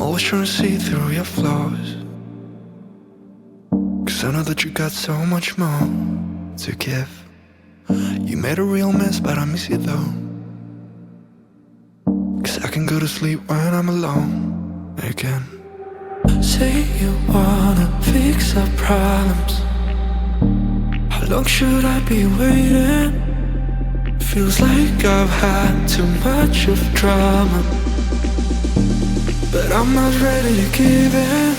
always trying to see through your flaws, 'cause I know that you got so much more to give. You made a real mess, but I miss you though, 'cause I can go to sleep when I'm alone again. Say you wanna fix our problems. How long should I be waiting? Feels like I've had too much of drama, but I'm not ready to give in.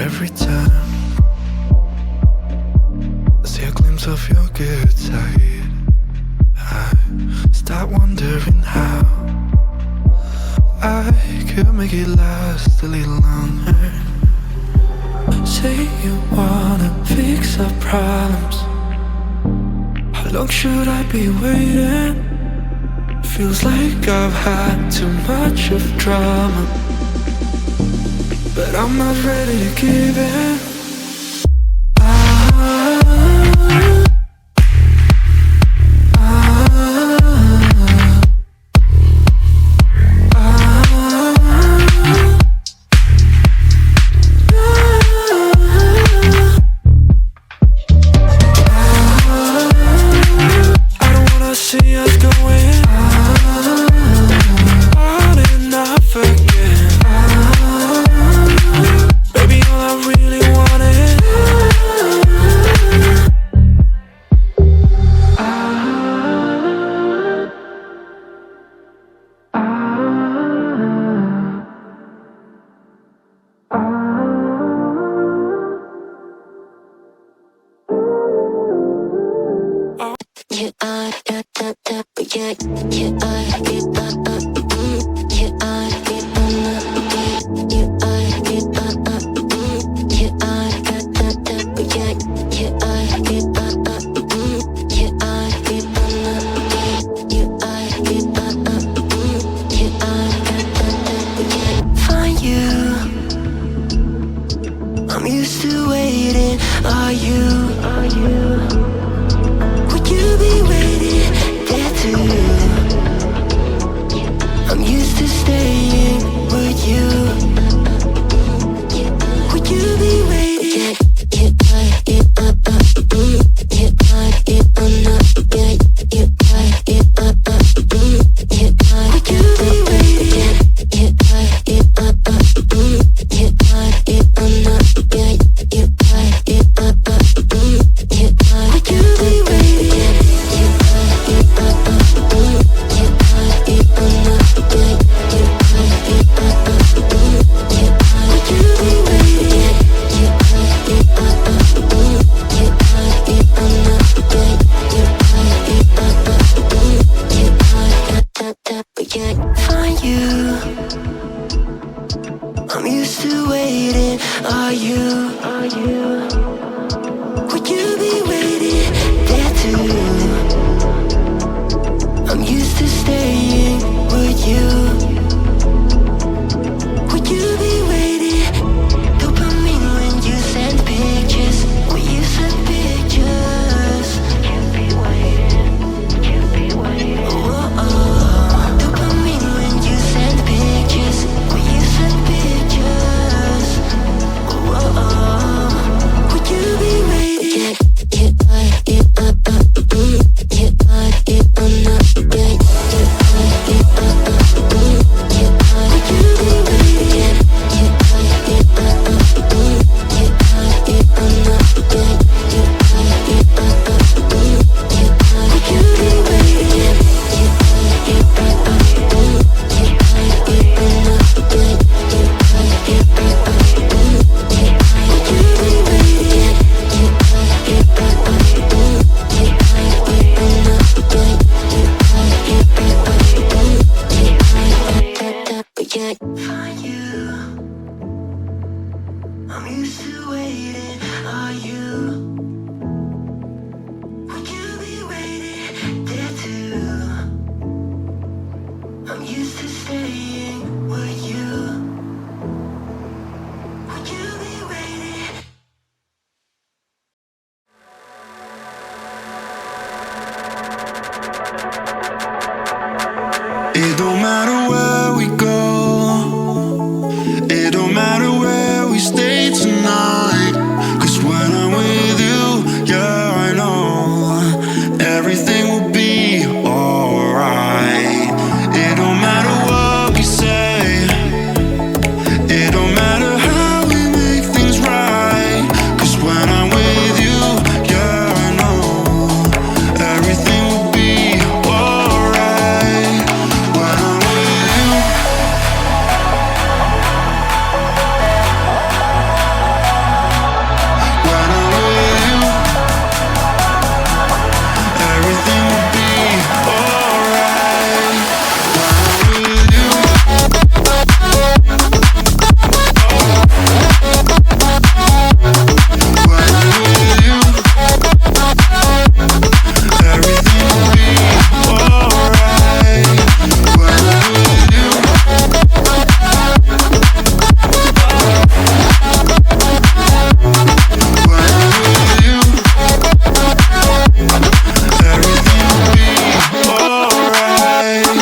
Every time I see a glimpse of your good side, I start wondering how I could make it last a little longer. Say you wanna fix our problems. How long should I be waiting? Feels like I've had too much of drama, but I'm not ready to give in. I don't wanna see us going on and off again. Baby, all I really want is I'm used to waiting. Are you? Would you be waiting there too? It don't matter where we go, it don't matter where we stay tonight. 'Cause when I'm with you, yeah, I know everything will be alright. It don't matter what we say, it don't matter how we make things right. 'Cause when I'm with you, yeah, I know everything will be alright. When I'm with you, when I'm with you, everything will be alright. When I'm with you, when I'm with you, everything will be alright. When I'm with you, when I'm with you, everything will be alright.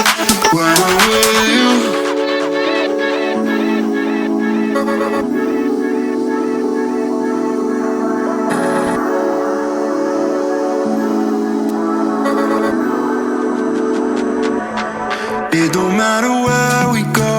When I'm with you. It don't matter where we go,